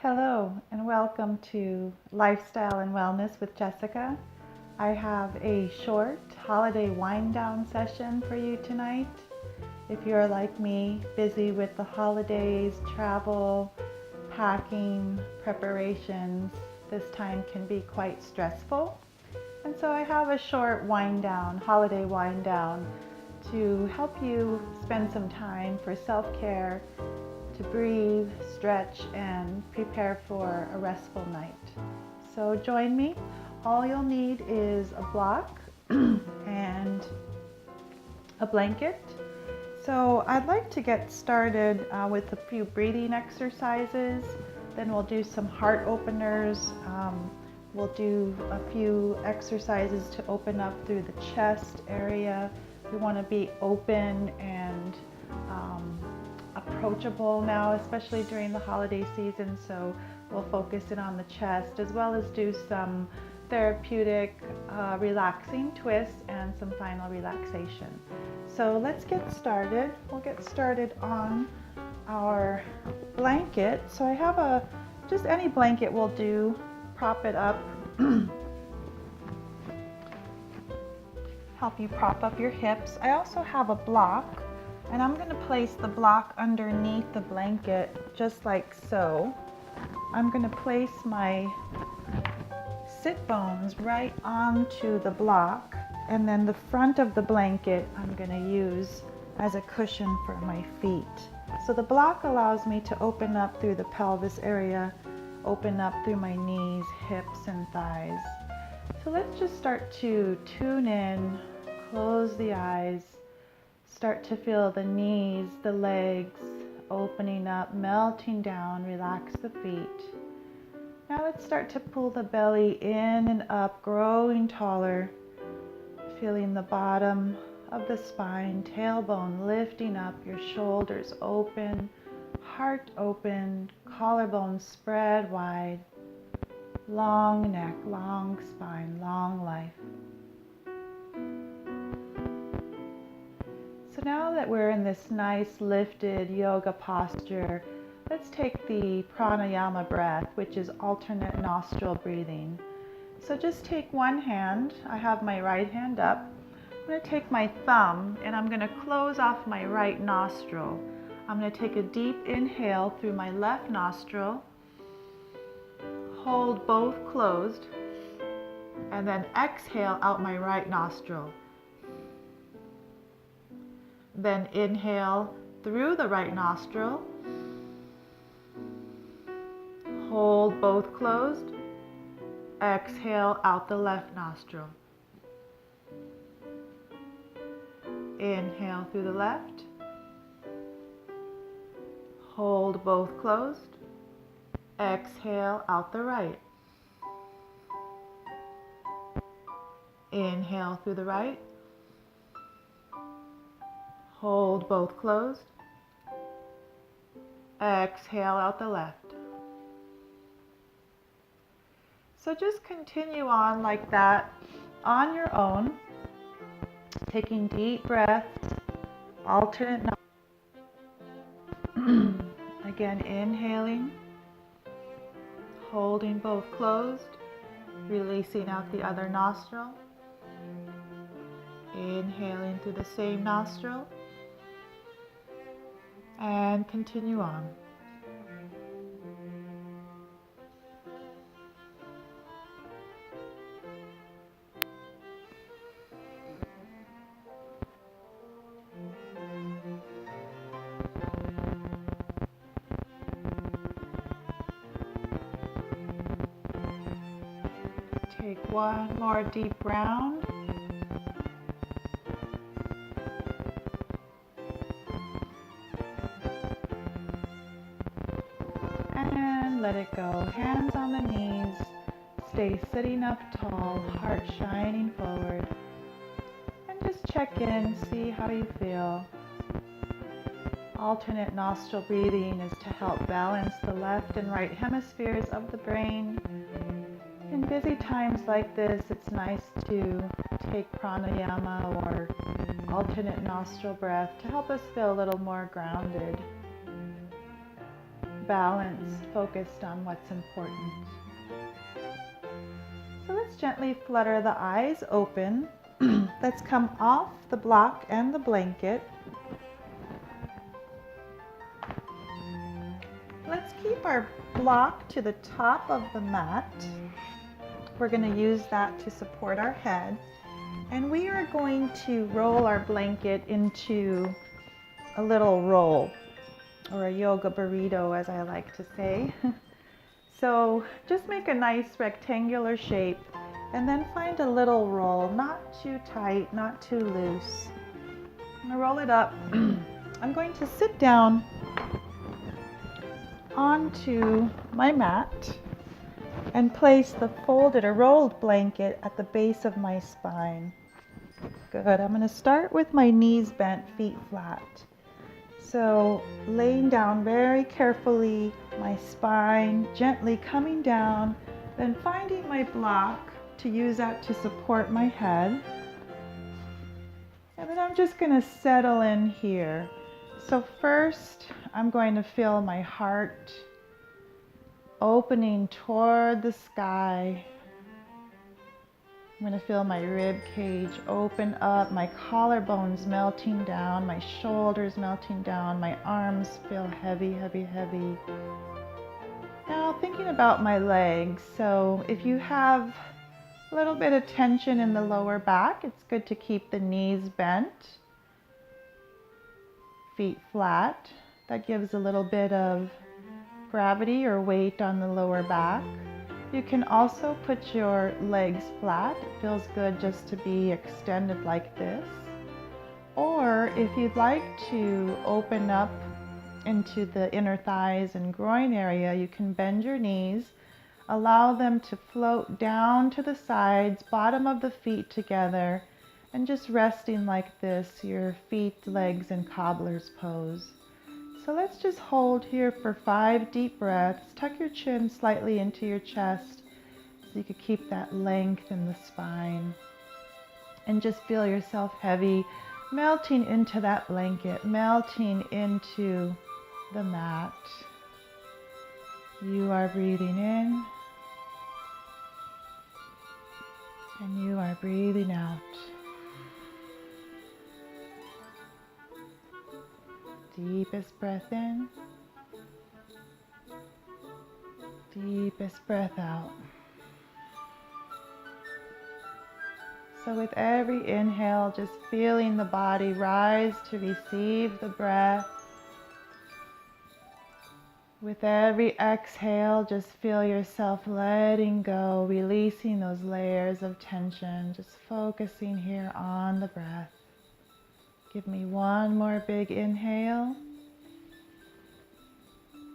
Hello and welcome to Lifestyle and Wellness with Jessica. I have a short holiday wind down session for you tonight. If you're like me, busy with the holidays, travel, packing, preparations, this time can be quite stressful. And so I have a short wind down, holiday wind down, to help you spend some time for self-care, to breathe, stretch, and prepare for a restful night. So join me. All you'll need is a block and a blanket. So I'd like to get started with a few breathing exercises. Then we'll do some heart openers. We'll do a few exercises to open up through the chest area. We want to be open and approachable now, especially during the holiday season, so we'll focus in on the chest as well as do some therapeutic relaxing twists and some final relaxation. So let's get started. We'll get started on our blanket. So I have just any blanket will do. Prop it up. Help you prop up your hips. I also have a block, and I'm going to place the block underneath the blanket just like so. I'm going to place my sit bones right onto the block, and then the front of the blanket I'm going to use as a cushion for my feet. So the block allows me to open up through the pelvis area, open up through my knees, hips, and thighs. So let's just start to tune in, close the eyes, start to feel the knees, the legs opening up, melting down, relax the feet. Now let's start to pull the belly in and up, growing taller, feeling the bottom of the spine, tailbone lifting up, your shoulders open, heart open, collarbone spread wide, long neck, long spine, long life. So now that we're in this nice lifted yoga posture, let's take the pranayama breath, which is alternate nostril breathing. So just take one hand. I have my right hand up. I'm going to take my thumb and I'm going to close off my right nostril. I'm going to take a deep inhale through my left nostril, hold both closed, and then exhale out my right nostril. Then inhale through the right nostril, hold both closed, exhale out the left nostril. Inhale through the left, hold both closed, exhale out the right. Inhale through the right, hold both closed, exhale out the left. So just continue on like that on your own, taking deep breaths, alternate again, inhaling, holding both closed, releasing out the other nostril, inhaling through the same nostril, and continue on. Take one more deep round. And let it go. Hands on the knees. Stay sitting up tall, heart shining forward. And just check in, see how you feel. Alternate nostril breathing is to help balance the left and right hemispheres of the brain. In busy times like this, it's nice to take pranayama or alternate nostril breath to help us feel a little more grounded. balance, focused on what's important. So let's gently flutter the eyes open. Let's come off the block and the blanket. Let's keep our block to the top of the mat. We're going to use that to support our head. And we are going to roll our blanket into a little roll, or a yoga burrito, as I like to say. So just make a nice rectangular shape and then find a little roll, not too tight, not too loose. I'm gonna roll it up. I'm going to sit down onto my mat and place the folded or rolled blanket at the base of my spine. Good. I'm going to start with my knees bent, feet flat. So laying down very carefully, my spine gently coming down, then finding my block to use that to support my head. And then I'm just going to settle in here. So first, I'm going to feel my heart opening toward the sky. I'm going to feel my rib cage open up, my collarbones melting down, my shoulders melting down, my arms feel heavy, heavy, heavy. Now thinking about my legs, so if you have a little bit of tension in the lower back, it's good to keep the knees bent, feet flat. That gives a little bit of gravity or weight on the lower back. You can also put your legs flat. It feels good just to be extended like this. Or if you'd like to open up into the inner thighs and groin area, you can bend your knees, allow them to float down to the sides, bottom of the feet together, and just resting like this, your feet, legs, and cobbler's pose. So let's just hold here for 5 deep breaths. Tuck your chin slightly into your chest so you can keep that length in the spine. And just feel yourself heavy, melting into that blanket, melting into the mat. You are breathing in, and you are breathing out. Deepest breath in, deepest breath out. So with every inhale, just feeling the body rise to receive the breath. With every exhale, just feel yourself letting go, releasing those layers of tension, just focusing here on the breath. Give me one more big inhale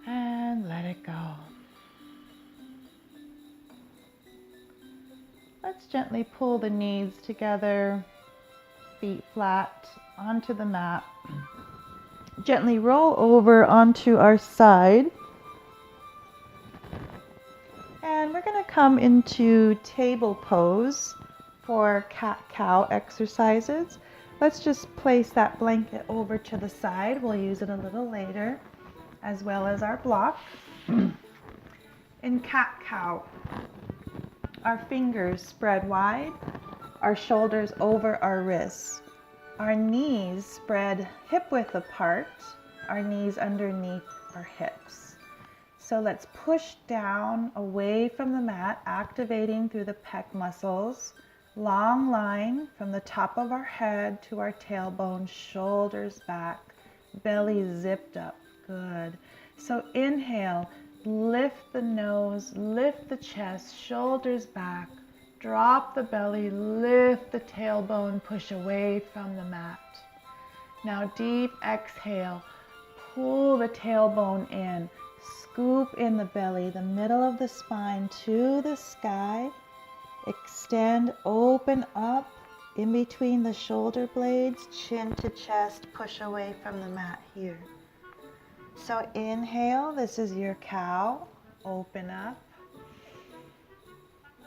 and let it go. Let's gently pull the knees together, feet flat onto the mat. Gently roll over onto our side. And we're going to come into table pose for cat-cow exercises. Let's just place that blanket over to the side. We'll use it a little later, as well as our block. In cat-cow, our fingers spread wide, our shoulders over our wrists. Our knees spread hip-width apart, our knees underneath our hips. So let's push down away from the mat, activating through the pec muscles. Long line from the top of our head to our tailbone, shoulders back, belly zipped up. Good. So inhale, lift the nose, lift the chest, shoulders back, drop the belly, lift the tailbone, push away from the mat. Now deep exhale, pull the tailbone in, scoop in the belly, the middle of the spine to the sky. Extend, open up in between the shoulder blades, chin to chest, push away from the mat here. So inhale, this is your cow, open up.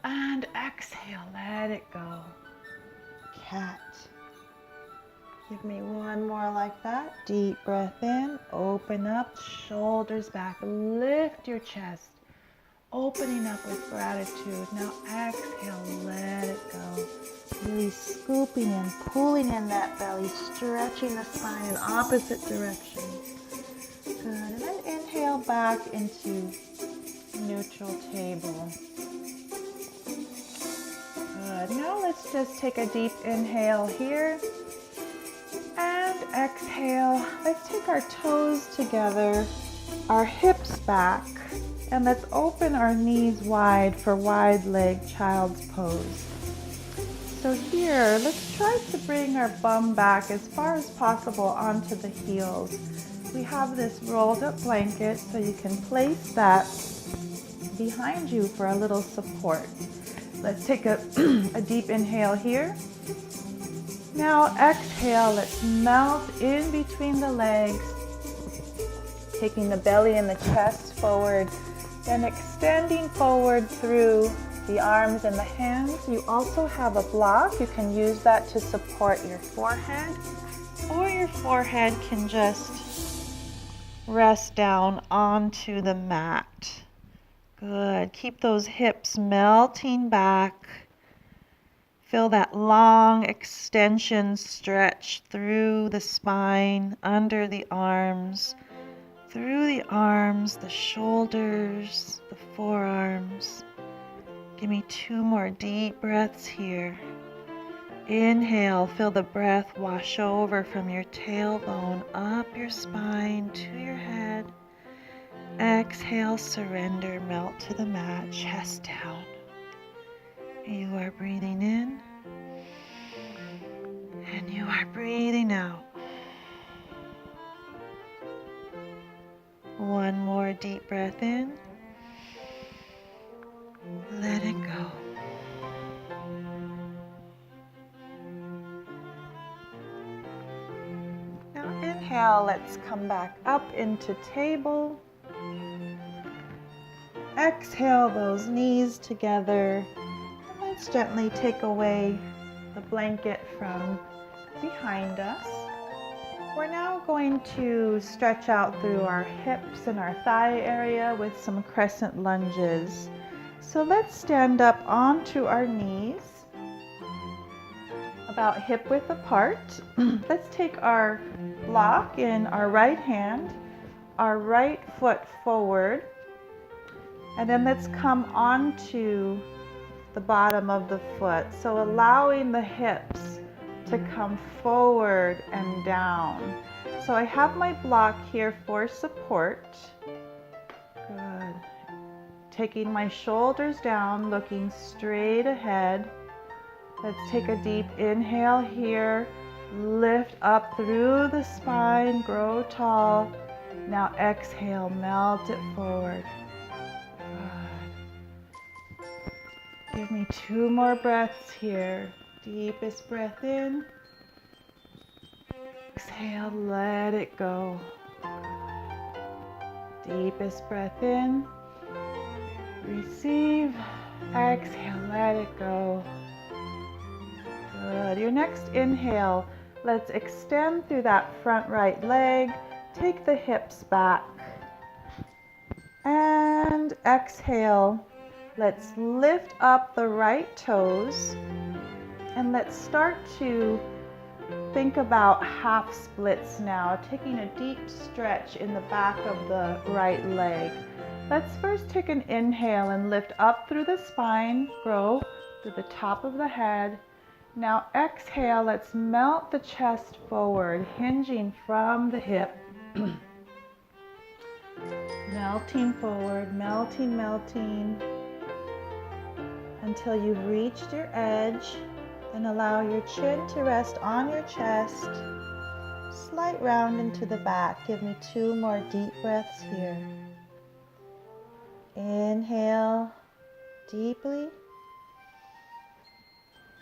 And exhale, let it go. Cat. Give me one more like that. Deep breath in, open up, shoulders back, lift your chest, opening up with gratitude. Now exhale, let it go. Really scooping in, pulling in that belly, stretching the spine in opposite direction. Good, and then inhale back into neutral table. Good, now let's just take a deep inhale here. And exhale. Let's take our toes together, our hips back, and let's open our knees wide for wide leg child's pose. So here, let's try to bring our bum back as far as possible onto the heels. We have this rolled up blanket, so you can place that behind you for a little support. Let's take a deep inhale here. Now exhale, let's melt in between the legs, taking the belly and the chest forward, then extending forward through the arms and the hands. You also have a block. You can use that to support your forehead, or your forehead can just rest down onto the mat. Good. Keep those hips melting back. Feel that long extension stretch through the spine, under the arms, through the arms, the shoulders, the forearms. Give me 2 more deep breaths here. Inhale, feel the breath wash over from your tailbone, up your spine, to your head. Exhale, surrender, melt to the mat, chest down. You are breathing in, and you are breathing out. One more deep breath in. Let it go. Now inhale, let's come back up into table. Exhale those knees together. Let's gently take away the blanket from behind us. We're now going to stretch out through our hips and our thigh area with some crescent lunges. So let's stand up onto our knees, about hip width apart. Let's take our block in our right hand, our right foot forward, and then let's come onto the bottom of the foot. So allowing the hips to come forward and down. So I have my block here for support. Good. Taking my shoulders down, looking straight ahead. Let's take a deep inhale here. Lift up through the spine, grow tall. Now exhale, melt it forward. Good. Give me 2 more breaths here. Deepest breath in. Exhale, let it go. Deepest breath in. Receive. Exhale, let it go. Good. Your next inhale, let's extend through that front right leg. Take the hips back. And exhale. Let's lift up the right toes. And let's start to think about half splits now, taking a deep stretch in the back of the right leg. Let's first take an inhale and lift up through the spine, grow through the top of the head. Now exhale, let's melt the chest forward, hinging from the hip. Melting forward, melting, melting, until you've reached your edge. And allow your chin to rest on your chest. Slight round into the back. Give me 2 more deep breaths here. Inhale deeply.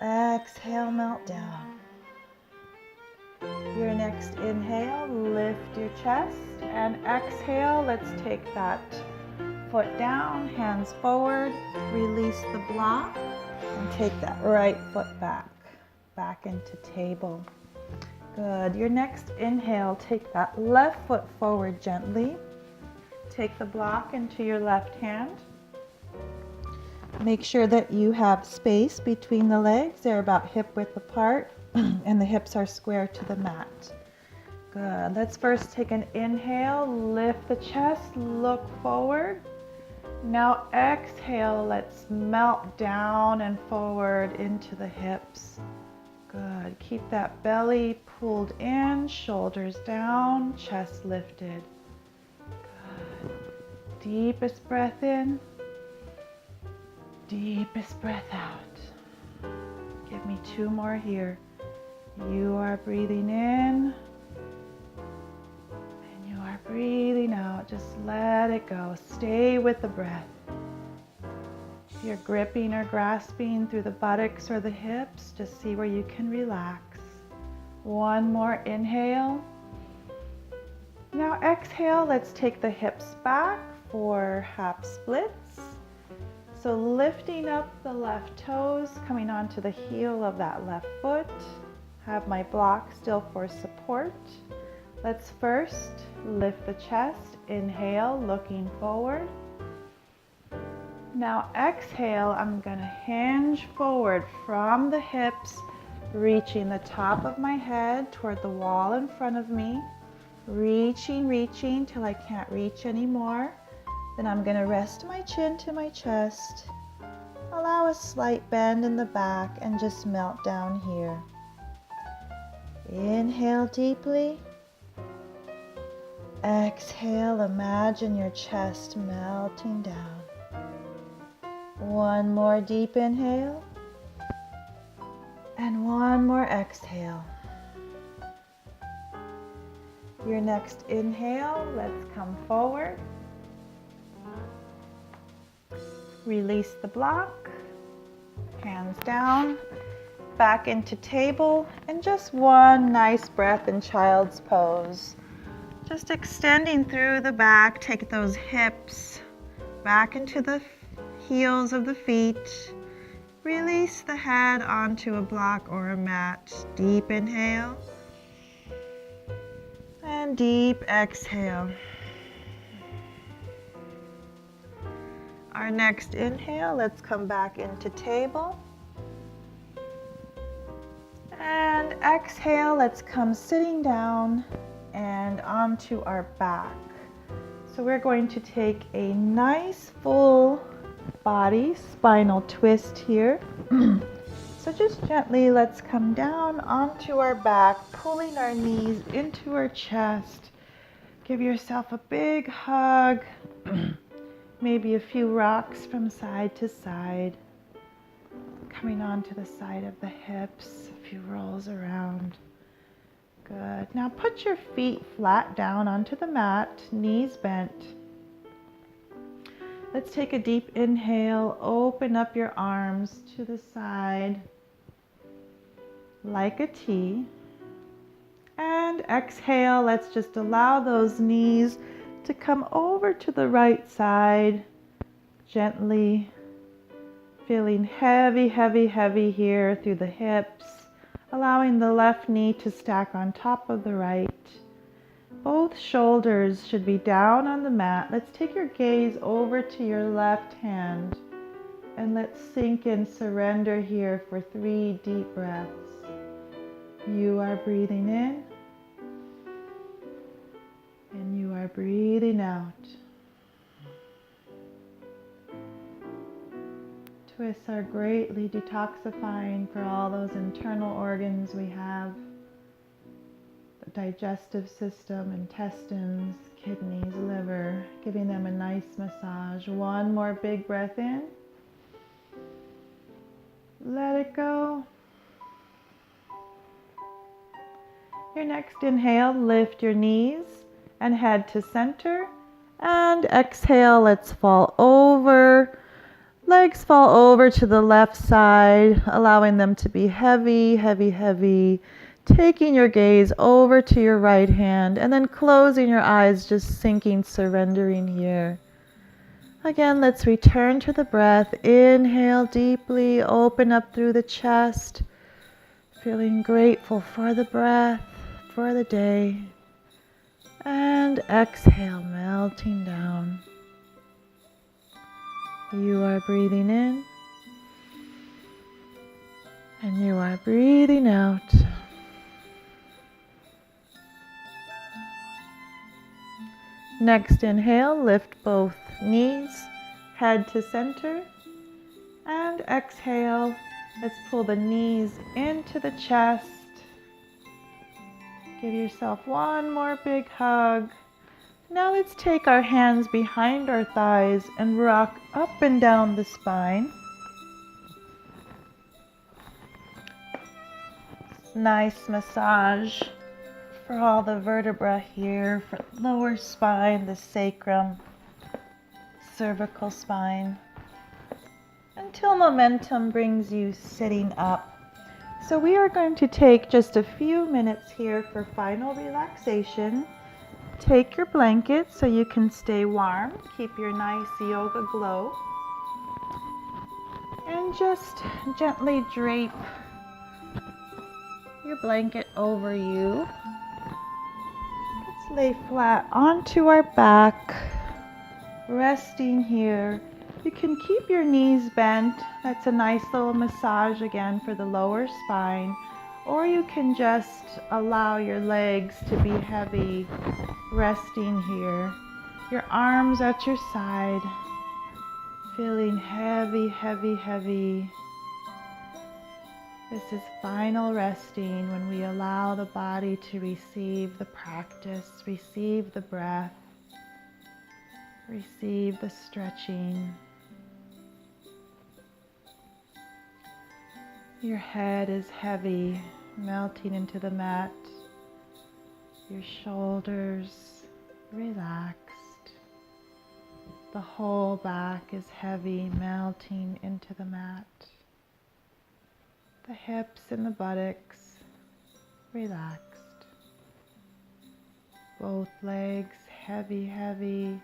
Exhale, melt down. Your next inhale, lift your chest. And exhale, let's take that foot down, hands forward. Release the block. And take that right foot back into table. Good. Your next inhale, take that left foot forward gently. Take the block into your left hand. Make sure that you have space between the legs. They're about hip width apart and the hips are square to the mat. Good. Let's first take an inhale, lift the chest, look forward. Now exhale, let's melt down and forward into the hips. Good. Keep that belly pulled in, shoulders down, chest lifted. Good. Deepest breath in, deepest breath out. Give me 2 more here. You are breathing in and you are breathing out. Just let it go. Stay with the breath. If you're gripping or grasping through the buttocks or the hips, just see where you can relax. 1 more inhale. Now exhale, let's take the hips back for half splits. So lifting up the left toes, coming onto the heel of that left foot. Have my block still for support. Let's first lift the chest. Inhale, looking forward. Now exhale, I'm going to hinge forward from the hips, reaching the top of my head toward the wall in front of me. Reaching till I can't reach anymore. Then I'm going to rest my chin to my chest. Allow a slight bend in the back and just melt down here. Inhale deeply. Exhale, imagine your chest melting down. 1 more deep inhale. And 1 more exhale. Your next inhale, let's come forward. Release the block, hands down, back into table, and just 1 nice breath in child's pose. Just extending through the back, take those hips back into the heels of the feet. Release the head onto a block or a mat. Deep inhale and deep exhale. Our next inhale, let's come back into table. And exhale, let's come sitting down and onto our back. So we're going to take a nice full body spinal twist here. So just gently, let's come down onto our back, pulling our knees into our chest. Give yourself a big hug. Maybe a few rocks from side to side. Coming onto the side of the hips, a few rolls around. Good. Now put your feet flat down onto the mat, knees bent. Let's take a deep inhale, open up your arms to the side like a T. And exhale, let's just allow those knees to come over to the right side, gently feeling heavy, heavy, heavy here through the hips, allowing the left knee to stack on top of the right. Both shoulders should be down on the mat. Let's take your gaze over to your left hand and let's sink in surrender here for 3 deep breaths. You are breathing in and you are breathing out. Twists are greatly detoxifying for all those internal organs we have. The digestive system, intestines, kidneys, liver, giving them a nice massage. 1 more big breath in. Let it go. Your next inhale, lift your knees and head to center. And exhale, let's fall over. Legs fall over to the left side, allowing them to be heavy, heavy, heavy. Taking your gaze over to your right hand and then closing your eyes, just sinking, surrendering here. Again, let's return to the breath. Inhale deeply, open up through the chest, feeling grateful for the breath. for the day. And exhale, melting down. You are breathing in. And you are breathing out. Next inhale, lift both knees, head to center. And exhale, let's pull the knees into the chest. Give yourself one more big hug. Now let's take our hands behind our thighs and rock up and down the spine. Nice massage for all the vertebra here, for lower spine, the sacrum, cervical spine, until momentum brings you sitting up. So we are going to take just a few minutes here for final relaxation. Take your blanket so you can stay warm. Keep your nice yoga glow. And just gently drape your blanket over you. Let's lay flat onto our back, resting here. You can keep your knees bent. That's a nice little massage again for the lower spine. Or you can just allow your legs to be heavy, resting here. Your arms at your side, feeling heavy, heavy, heavy. This is final resting when we allow the body to receive the practice, receive the breath, receive the stretching. Your head is heavy, melting into the mat. Your shoulders relaxed. The whole back is heavy, melting into the mat. The hips and the buttocks relaxed. Both legs heavy, heavy.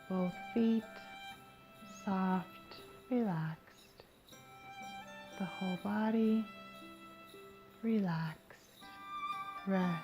Both feet soft, relaxed. The whole body relaxed. Rest.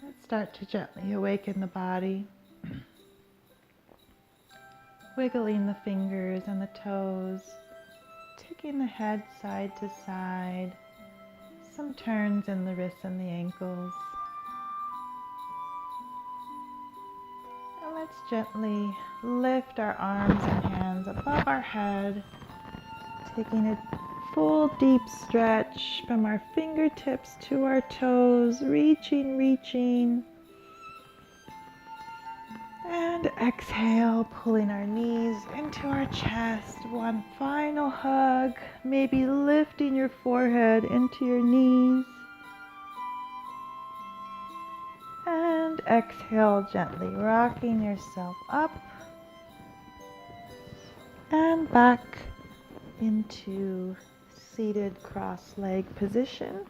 Let's start to gently awaken the body, wiggling the fingers and the toes, taking the head side to side, some turns in the wrists and the ankles. And let's gently lift our arms and hands above our head, taking a full deep stretch from our fingertips to our toes, reaching. And exhale, pulling our knees into our chest. One final hug, maybe lifting your forehead into your knees. And exhale, gently rocking yourself up and back into seated cross-leg position.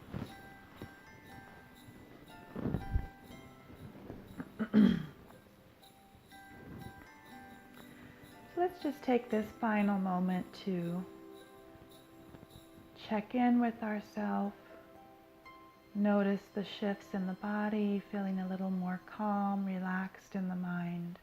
Let's just take this final moment to check in with ourselves. Notice the shifts in the body, feeling a little more calm, relaxed in the mind.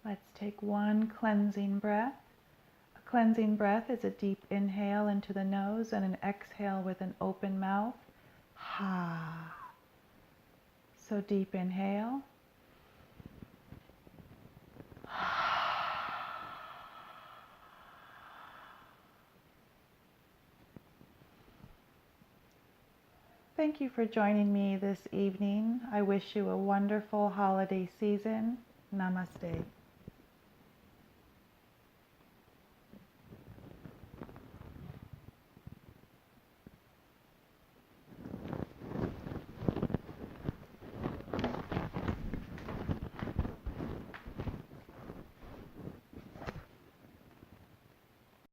Let's take one cleansing breath. A cleansing breath is a deep inhale into the nose and an exhale with an open mouth. Ha. So deep inhale. Thank you for joining me this evening. I wish you a wonderful holiday season. Namaste.